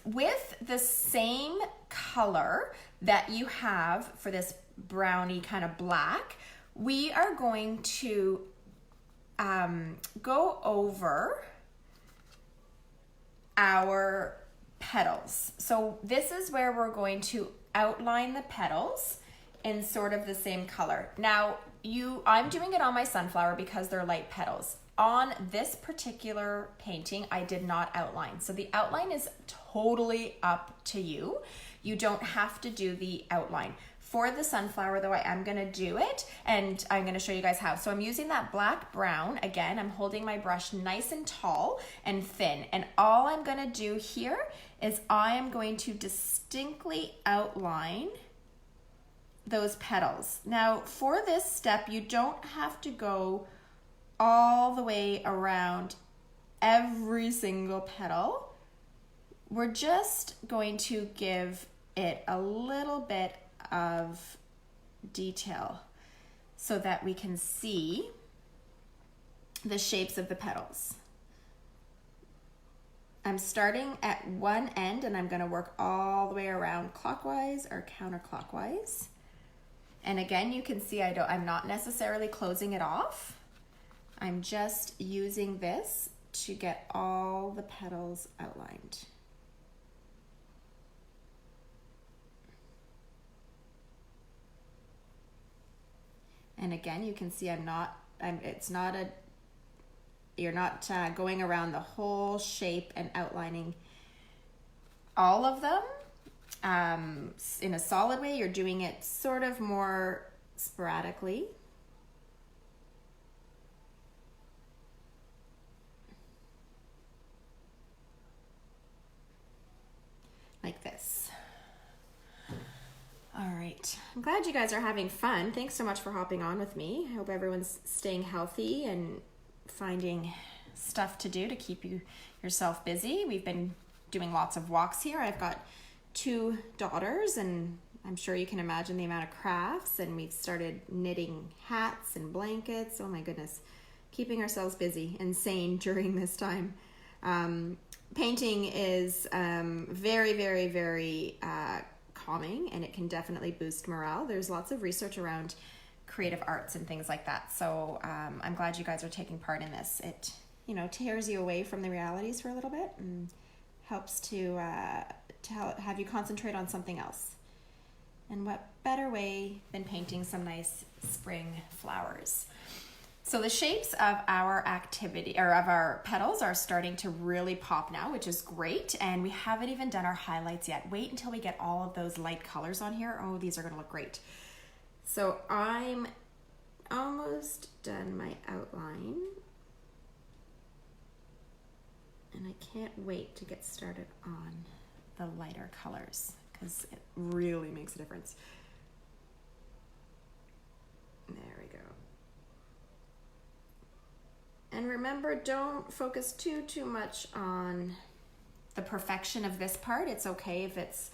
With the same color that you have for this brownie kind of black, we are going to go over our petals. So this is where we're going to outline the petals in sort of the same color. Now, I'm doing it on my sunflower because they're light petals. On this particular painting, I did not outline. So the outline is totally up to you. You don't have to do the outline. For the sunflower though, I am gonna do it, and I'm gonna show you guys how. So I'm using that black brown. Again, I'm holding my brush nice and tall and thin. And all I'm gonna do here is I am going to distinctly outline those petals. Now, for this step, you don't have to go all the way around every single petal. We're just going to give it a little bit of detail so that we can see the shapes of the petals. I'm starting at one end and I'm going to work all the way around clockwise or counterclockwise. And again, you can see I'm not necessarily closing it off. I'm just using this to get all the petals outlined. And again, you can see you're not going around the whole shape and outlining all of them in a solid way. You're doing it sort of more sporadically. Like this. All right. I'm glad you guys are having fun. Thanks so much for hopping on with me. I hope everyone's staying healthy and finding stuff to do to keep yourself busy. We've been doing lots of walks here. I've got 2 daughters, and I'm sure you can imagine the amount of crafts, and we've started knitting hats and blankets. Oh my goodness, keeping ourselves busy and sane during this time. Painting is very, very, very calming, and it can definitely boost morale. There's lots of research around creative arts and things like that. So I'm glad you guys are taking part in this. It, tears you away from the realities for a little bit and helps to have you concentrate on something else. And what better way than painting some nice spring flowers? So the shapes of our activity, or of our petals, are starting to really pop now, which is great. And we haven't even done our highlights yet. Wait until we get all of those light colors on here. Oh, these are going to look great. So I'm almost done my outline. And I can't wait to get started on the lighter colors, because it really makes a difference. There we go. And remember, don't focus too much on the perfection of this part. It's okay if it's,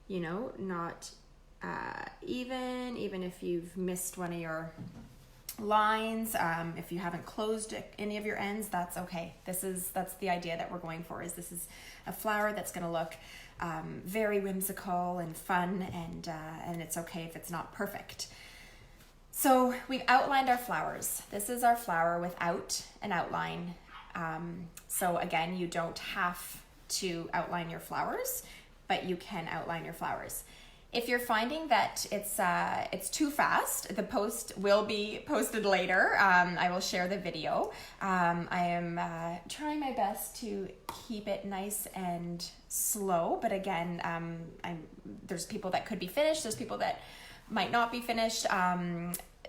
not even if you've missed one of your lines, if you haven't closed any of your ends, that's okay. That's the idea that we're going for. This is a flower that's going to look very whimsical and fun, and it's okay if it's not perfect. So we've outlined our flowers. This is our flower without an outline. So again, you don't have to outline your flowers, but you can outline your flowers. If you're finding that it's too fast, the post will be posted later. I will share the video. I am trying my best to keep it nice and slow, but again, there's people that could be finished. There's people that might not be finished.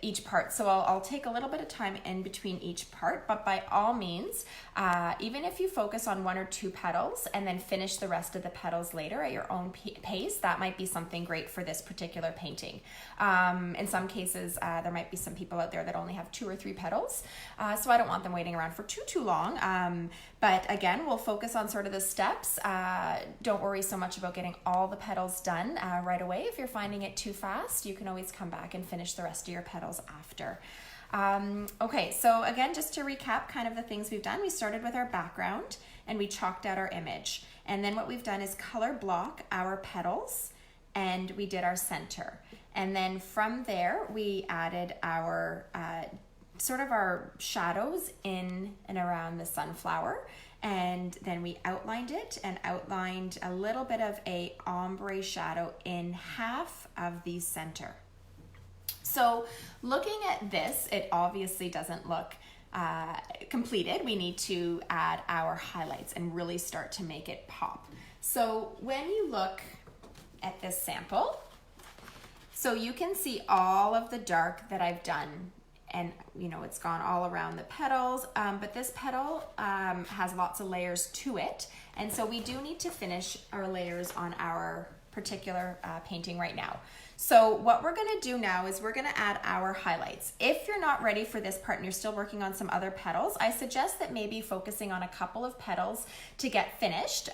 Each part. So I'll take a little bit of time in between each part, but by all means, even if you focus on 1 or 2 petals and then finish the rest of the petals later at your own pace, that might be something great for this particular painting. In some cases, there might be some people out there that only have 2 or 3 petals, so I don't want them waiting around for too long. But again, we'll focus on sort of the steps. Don't worry so much about getting all the petals done right away. If you're finding it too fast, you can always come back and finish the rest of your petals after. Okay, so again, just to recap kind of the things we've done, we started with our background and we chalked out our image. And then what we've done is color block our petals, and we did our center. And then from there, we added our sort of our shadows in and around the sunflower. And then we outlined it and outlined a little bit of a ombre shadow in half of the center. So looking at this, it obviously doesn't look completed. We need to add our highlights and really start to make it pop. So when you look at this sample, so you can see all of the dark that I've done, and it's gone all around the petals, but this petal has lots of layers to it, and so we do need to finish our layers on our particular painting right now. So what we're gonna do now is we're gonna add our highlights. If you're not ready for this part and you're still working on some other petals, I suggest that maybe focusing on a couple of petals to get finished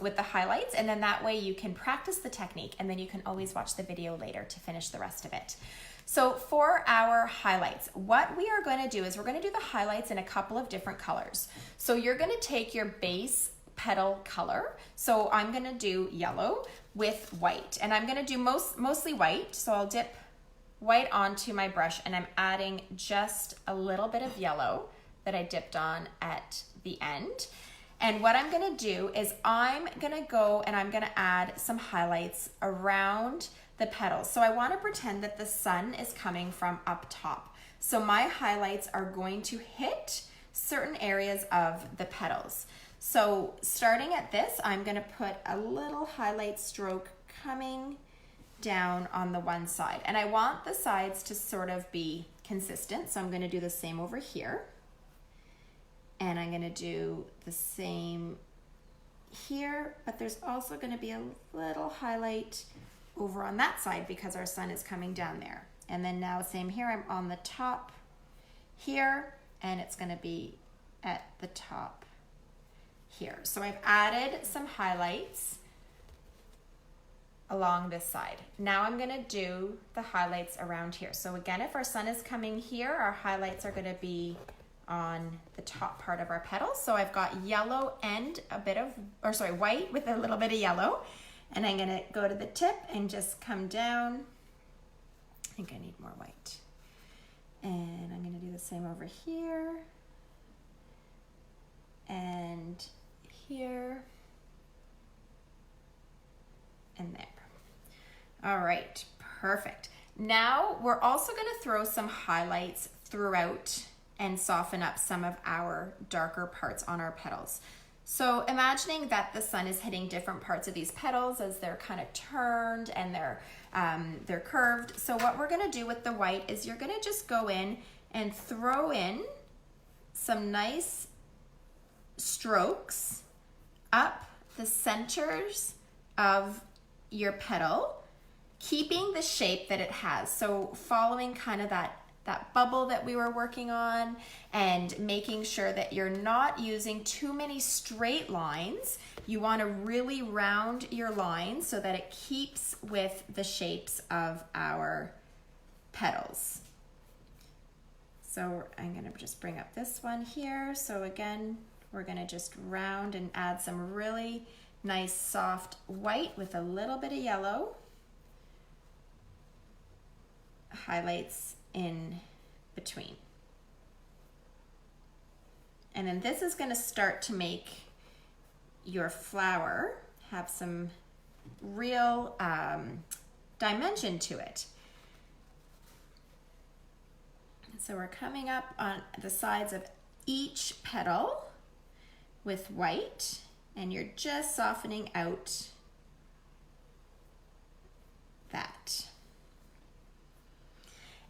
with the highlights, and then that way you can practice the technique, and then you can always watch the video later to finish the rest of it. So for our highlights, what we are going to do is we're going to do the highlights in a couple of different colors. So you're going to take your base petal color. So I'm going to do yellow with white, and I'm going to do mostly white. So I'll dip white onto my brush, and I'm adding just a little bit of yellow that I dipped on at the end. And what I'm going to do is I'm going to go and I'm going to add some highlights around the petals. So I want to pretend that the sun is coming from up top. So my highlights are going to hit certain areas of the petals. So starting at this, I'm going to put a little highlight stroke coming down on the one side. And I want the sides to sort of be consistent. So I'm going to do the same over here. And I'm going to do the same here, but there's also going to be a little highlight over on that side because our sun is coming down there. And then now same here, I'm on the top here, and it's gonna be at the top here. So I've added some highlights along this side. Now I'm gonna do the highlights around here. So again, if our sun is coming here, our highlights are gonna be on the top part of our petals. So I've got yellow and white with a little bit of yellow. And I'm gonna go to the tip and just come down. I think I need more white. And I'm gonna do the same over here. And here. And there. All right, perfect. Now we're also gonna throw some highlights throughout and soften up some of our darker parts on our petals. So imagining that the sun is hitting different parts of these petals as they're kind of turned and they're curved. So what we're gonna do with the white is you're gonna just go in and throw in some nice strokes up the centers of your petal, keeping the shape that it has. So following kind of that bubble that we were working on and making sure that you're not using too many straight lines. You want to really round your lines so that it keeps with the shapes of our petals. So I'm going to just bring up this one here. So again, we're going to just round and add some really nice soft white with a little bit of yellow. Highlights in between. And then this is going to start to make your flower have some real dimension to it. So we're coming up on the sides of each petal with white, and you're just softening out that.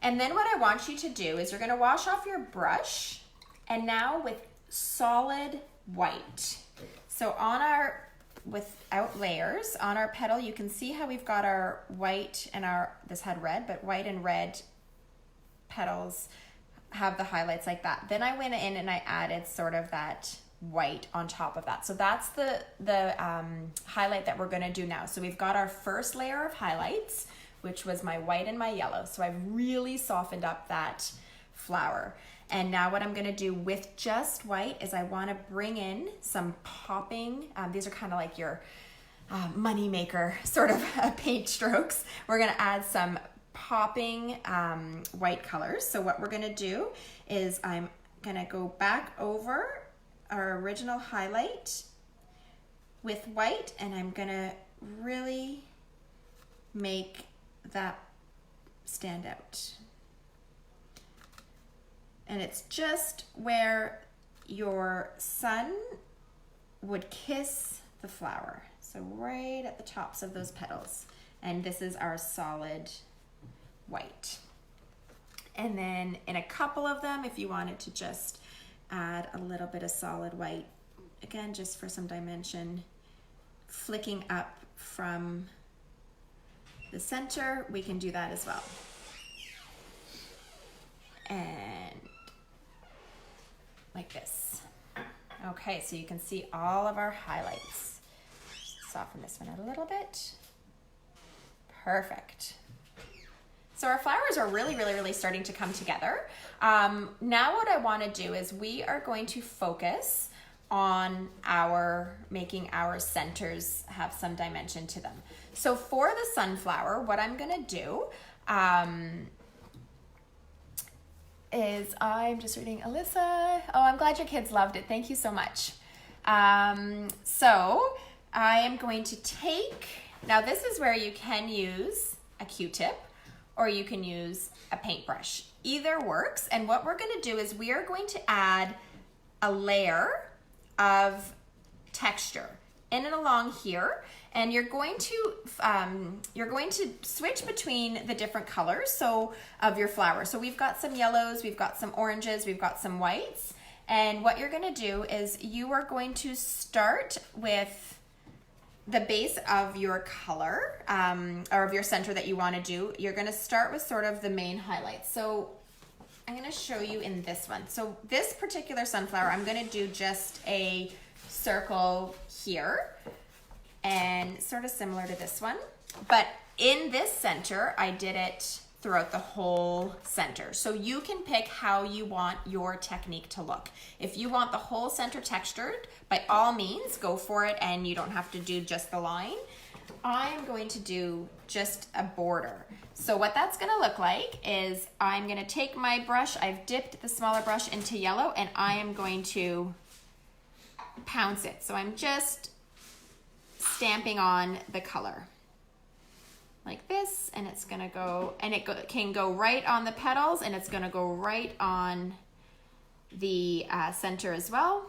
And then what I want you to do is you're gonna wash off your brush, and now with solid white. So on our, without layers, on our petal, you can see how we've got our white and this had red, but white and red petals have the highlights like that. Then I went in and I added sort of that white on top of that. So that's the highlight that we're gonna do now. So we've got our first layer of highlights, which was my white and my yellow. So I've really softened up that flower. And now what I'm gonna do with just white is I wanna bring in some popping, these are kind of like your money maker sort of paint strokes. We're gonna add some popping white colors. So what we're gonna do is I'm gonna go back over our original highlight with white, and I'm gonna really make that stand out. And it's just where your sun would kiss the flower. So right at the tops of those petals. And this is our solid white. And then in a couple of them, if you wanted to just add a little bit of solid white, again, just for some dimension, flicking up from the center, we can do that as well. And like this. Okay, so you can see all of our highlights. Soften this one out a little bit. Perfect. So our flowers are really starting to come together. Now what I want to do is we are going to focus on making our centers have some dimension to them. So for the sunflower, what I'm gonna do is I'm just reading Alyssa. Oh, I'm glad your kids loved it. Thank you so much. So I am going to take, now this is where you can use a Q-tip or you can use a paintbrush. Either works. And what we're gonna do is we are going to add a layer of texture in and along here, and you're going to switch between the different colors of your flower. So we've got some yellows, we've got some oranges, we've got some whites, and what you're going to do is you are going to start with the base of your color or of your center that you want to do, you're going to start with sort of the main highlights. So I'm going to show you in this one. So this particular sunflower, I'm going to do just a circle here and sort of similar to this one. But in this center, I did it throughout the whole center. So you can pick how you want your technique to look. If you want the whole center textured, by all means, go for it, and you don't have to do just the line. I'm going to do just a border. So what that's gonna look like is I'm gonna take my brush, I've dipped the smaller brush into yellow, and I am going to pounce it. So I'm just stamping on the color like this, and it's gonna go, and it can go right on the petals, and it's gonna go right on the center as well.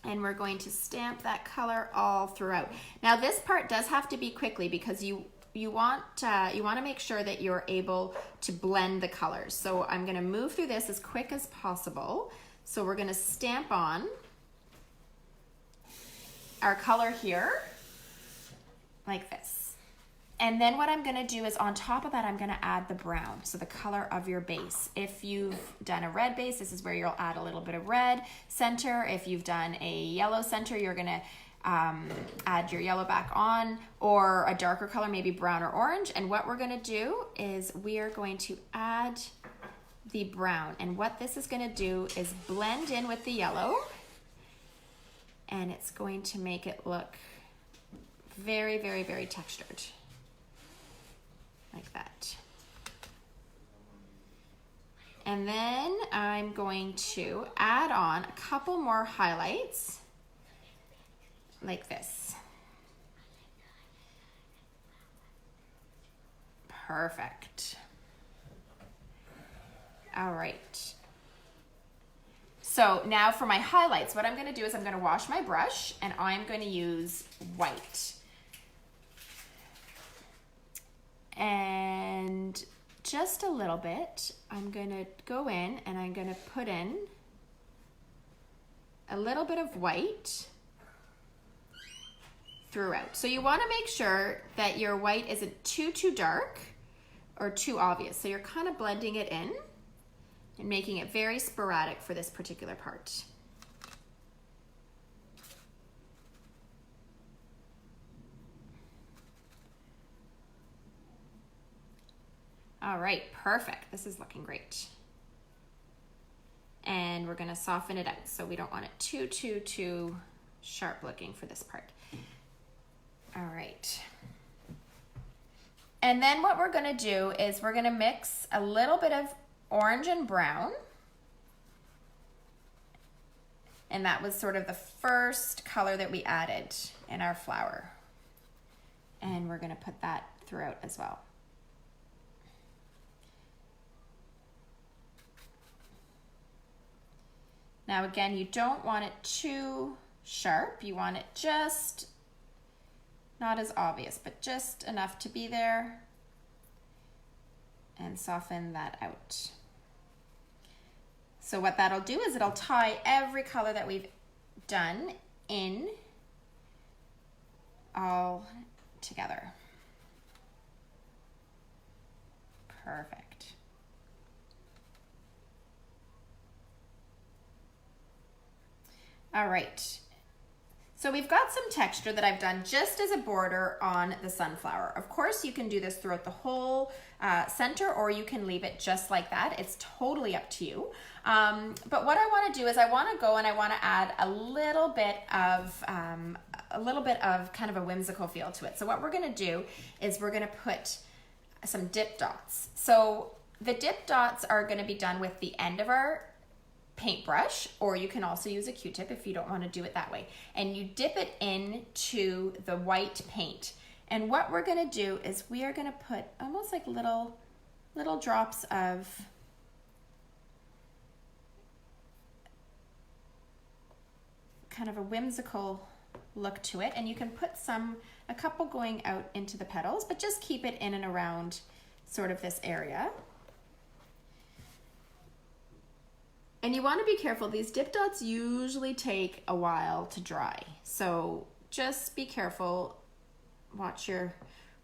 And we're going to stamp that color all throughout. Now this part does have to be quickly because you want to make sure that you're able to blend the colors. So I'm gonna move through this as quick as possible. So we're gonna stamp on our color here like this. And then what I'm gonna do is on top of that, I'm gonna add the brown, so the color of your base. If you've done a red base, this is where you'll add a little bit of red center. If you've done a yellow center, you're gonna add your yellow back on, or a darker color, maybe brown or orange. And what we're gonna do is we are going to add the brown. And what this is gonna do is blend in with the yellow, and it's going to make it look very, very, very textured. Like that. And then I'm going to add on a couple more highlights like this. Perfect. All right. So now for my highlights, what I'm going to do is I'm going to wash my brush, and I'm going to use white. And just a little bit, I'm gonna go in and I'm gonna put in a little bit of white throughout. So you wanna make sure that your white isn't too dark or too obvious. So you're kind of blending it in and making it very sporadic for this particular part. All right, perfect. This is looking great. And we're gonna soften it out. So we don't want it too sharp looking for this part. All right. And then what we're gonna do is we're gonna mix a little bit of orange and brown. And that was sort of the first color that we added in our flower. And we're gonna put that throughout as well. Now again, you don't want it too sharp. You want it just not as obvious, but just enough to be there, and soften that out. So what that'll do is it'll tie every color that we've done in all together. Perfect. All right, so we've got some texture that I've done just as a border on the sunflower. Of course, you can do this throughout the whole center, or you can leave it just like that. It's totally up to you. But what I want to do is I want to go and I want to add a little bit of kind of a whimsical feel to it. So what we're going to do is we're going to put some dip dots. So the dip dots are going to be done with the end of our paintbrush, or you can also use a Q-tip if you don't want to do it that way. And you dip it into the white paint. And what we're going to do is we are going to put almost like little drops of kind of a whimsical look to it. And you can put a couple going out into the petals, but just keep it in and around sort of this area. And you want to be careful. These dip dots usually take a while to dry. So just be careful. Watch your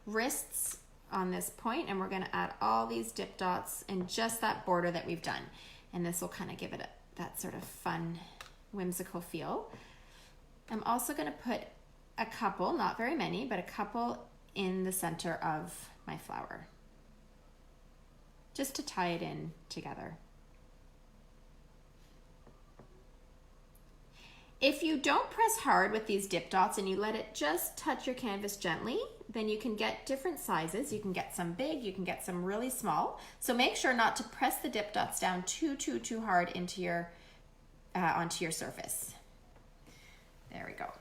wrists on this point, and we're going to add all these dip dots in just that border that we've done. And this will kind of give it that sort of fun, whimsical feel. I'm also going to put a couple, not very many, but a couple in the center of my flower, just to tie it in together. If you don't press hard with these dip dots and you let it just touch your canvas gently, then you can get different sizes. You can get some big, you can get some really small. So make sure not to press the dip dots down too hard into your onto your surface. There we go.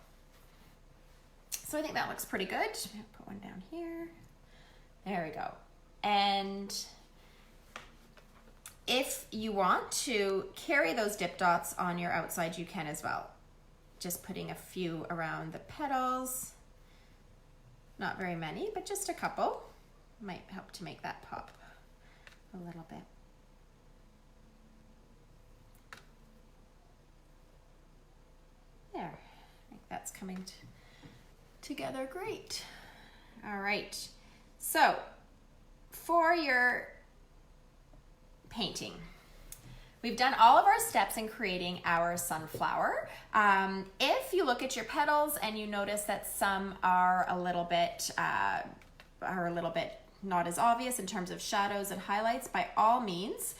So I think that looks pretty good. I'll put one down here. There we go. And if you want to carry those dip dots on your outside, you can as well. Just putting a few around the petals. Not very many, but just a couple might help to make that pop a little bit. There, I think that's coming together great. All right, so for your painting, we've done all of our steps in creating our sunflower. If you look at your petals and you notice that some are a little bit not as obvious in terms of shadows and highlights, by all means,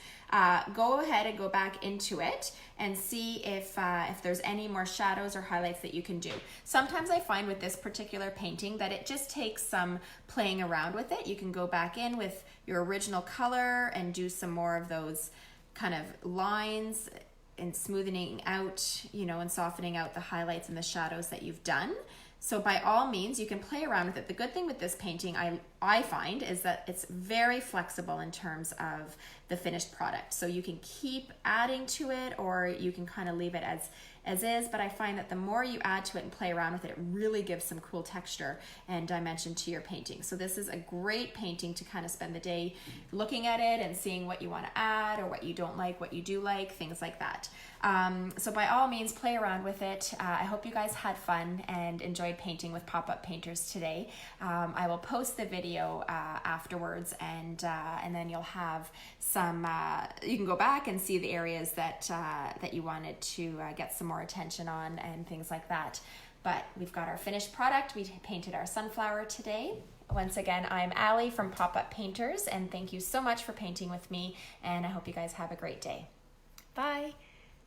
go ahead and go back into it and see if there's any more shadows or highlights that you can do. Sometimes I find with this particular painting that it just takes some playing around with it. You can go back in with your original color and do some more of those kind of lines and smoothing out, you know, and softening out the highlights and the shadows that you've done. So by all means, you can play around with it. The good thing with this painting, I find, is that it's very flexible in terms of the finished product. So you can keep adding to it, or you can kind of leave it as is, but I find that the more you add to it and play around with it, it really gives some cool texture and dimension to your painting. So this is a great painting to kind of spend the day looking at it and seeing what you want to add or what you don't like, what you do like, things like that. So by all means, play around with it. I hope you guys had fun and enjoyed painting with Pop-Up Painters today. I will post the video afterwards, and then you'll have some, you can go back and see the areas that you wanted to get some more attention on and things like that. But we've got our finished product. We painted our sunflower today. Once again, I'm Allie from Pop-Up Painters, and thank you so much for painting with me, and I hope you guys have a great day. Bye.